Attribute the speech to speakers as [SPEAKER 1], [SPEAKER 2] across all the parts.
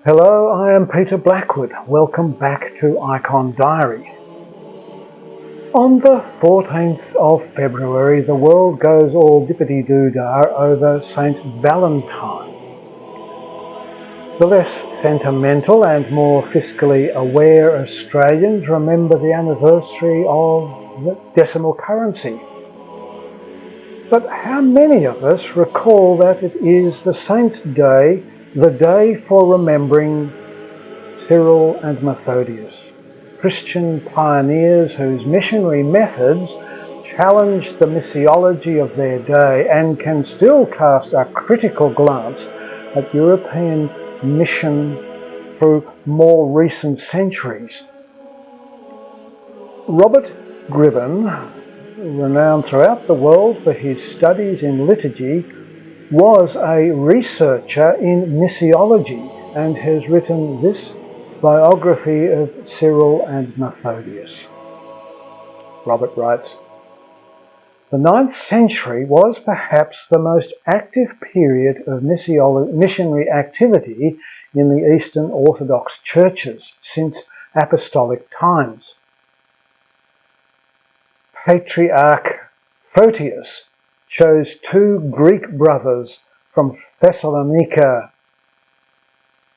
[SPEAKER 1] Hello, I am Peter Blackwood. Welcome back to Icon Diary. On the 14th of February, the world goes all dippity-doo-dah over St Valentine. The less sentimental and more fiscally aware Australians remember the anniversary of the decimal currency. But how many of us recall that it is the Saint's Day, the day for remembering Cyril and Methodius, Christian pioneers whose missionary methods challenged the missiology of their day and can still cast a critical glance at European mission through more recent centuries. Robert Gribbon, renowned throughout the world for his studies in liturgy, was a researcher in missiology and has written this biography of Cyril and Methodius. Robert writes, "The 9th century was perhaps the most active period of missionary activity in the Eastern Orthodox churches since apostolic times. Patriarch Photius chose 2 Greek brothers from Thessalonica,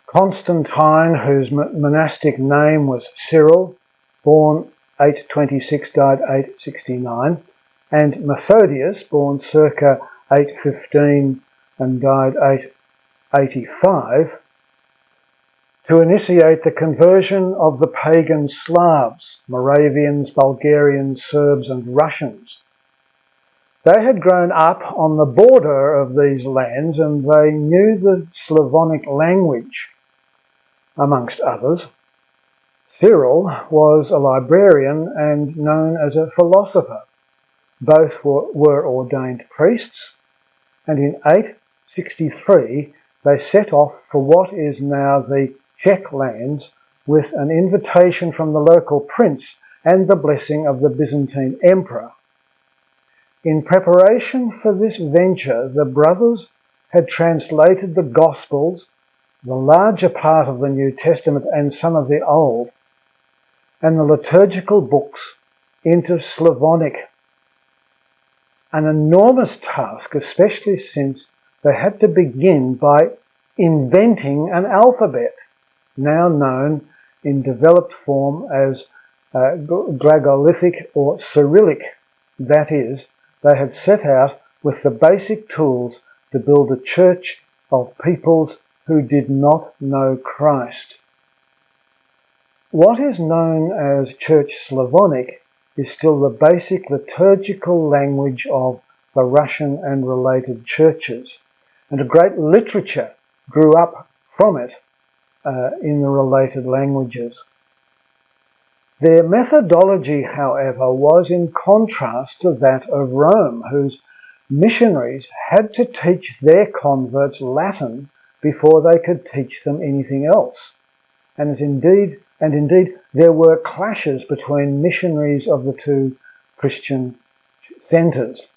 [SPEAKER 1] Constantine, whose monastic name was Cyril, born 826, died 869, and Methodius, born circa 815 and died 885, to initiate the conversion of the pagan Slavs, Moravians, Bulgarians, Serbs and Russians. They had grown up on the border of these lands and they knew the Slavonic language. Amongst others, Cyril was a librarian and known as a philosopher. Both were ordained priests, and in 863 they set off for what is now the Czech lands with an invitation from the local prince and the blessing of the Byzantine emperor. In preparation for this venture, the brothers had translated the Gospels, the larger part of the New Testament and some of the Old, and the liturgical books into Slavonic. An enormous task, especially since they had to begin by inventing an alphabet, now known in developed form as Glagolithic or Cyrillic. That is, they had set out with the basic tools to build a church of peoples who did not know Christ. What is known as Church Slavonic is still the basic liturgical language of the Russian and related churches, and a great literature grew up from it in the related languages. Their methodology, however, was in contrast to that of Rome, whose missionaries had to teach their converts Latin before they could teach them anything else. And indeed, there were clashes between missionaries of the 2 Christian centres.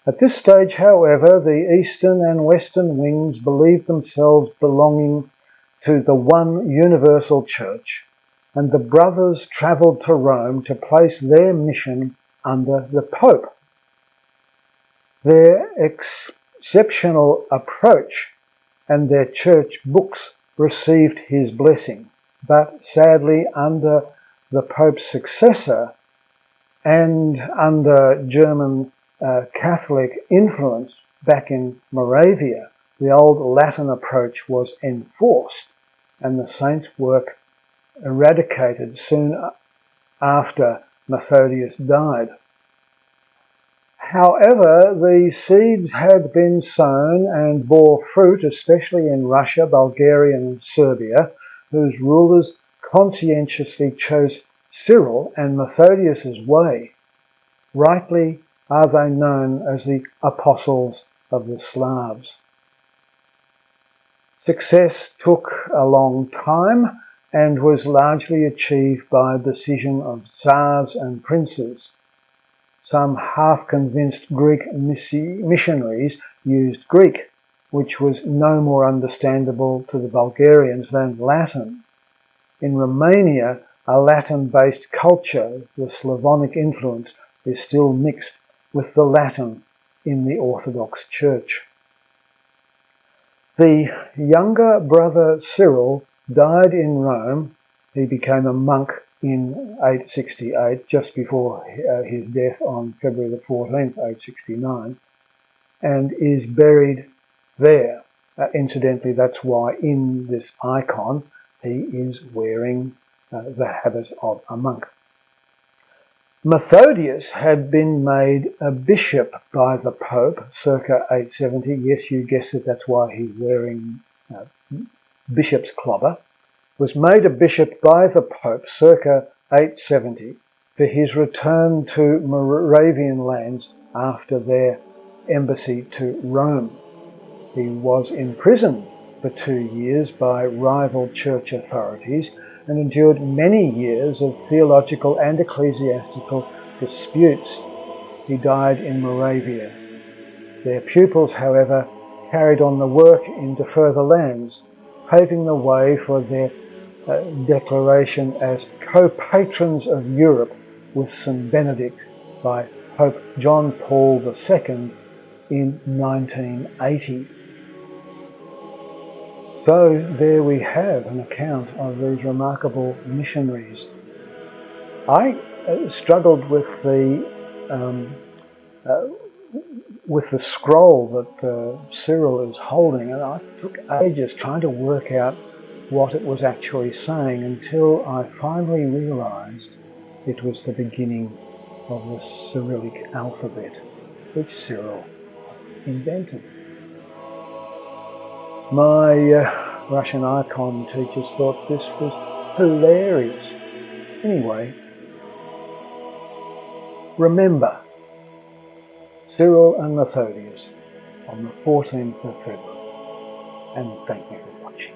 [SPEAKER 1] At this stage, however, the Eastern and Western wings believed themselves belonging to the one universal church, and the brothers travelled to Rome to place their mission under the Pope. Their exceptional approach and their church books received his blessing, but sadly under the Pope's successor and under German Catholic influence back in Moravia, the old Latin approach was enforced and the saint's work eradicated soon after Methodius died. However, the seeds had been sown and bore fruit, especially in Russia, Bulgaria and Serbia, whose rulers conscientiously chose Cyril and Methodius's way. Rightly are they known as the apostles of the Slavs. Success took a long time and was largely achieved by decision of tsars and princes. Some half-convinced Greek missionaries used Greek, which was no more understandable to the Bulgarians than Latin. In Romania, a Latin-based culture, the Slavonic influence, is still mixed with the Latin in the Orthodox Church. The younger brother Cyril died in Rome. He became a monk in 868, just before his death on February the 14th, 869, and is buried there. Incidentally, that's why in this icon he is wearing the habit of a monk. Methodius had been made a bishop by the Pope circa 870. Yes, you guessed it, that's why he's wearing bishop's clobber. Was made a bishop by the Pope circa 870 for his return to Moravian lands after their embassy to Rome. He was imprisoned for 2 years by rival church authorities and endured many years of theological and ecclesiastical disputes. He died in Moravia. Their pupils, however, carried on the work into further lands, paving the way for their declaration as co-patrons of Europe with St Benedict by Pope John Paul II in 1980. So there we have an account of these remarkable missionaries. I struggled with the scroll that Cyril is holding, and I took ages trying to work out what it was actually saying until I finally realised it was the beginning of the Cyrillic alphabet, which Cyril invented. My Russian icon teachers thought this was hilarious. Anyway, remember Cyril and Methodius on the 14th of February, and thank you for watching.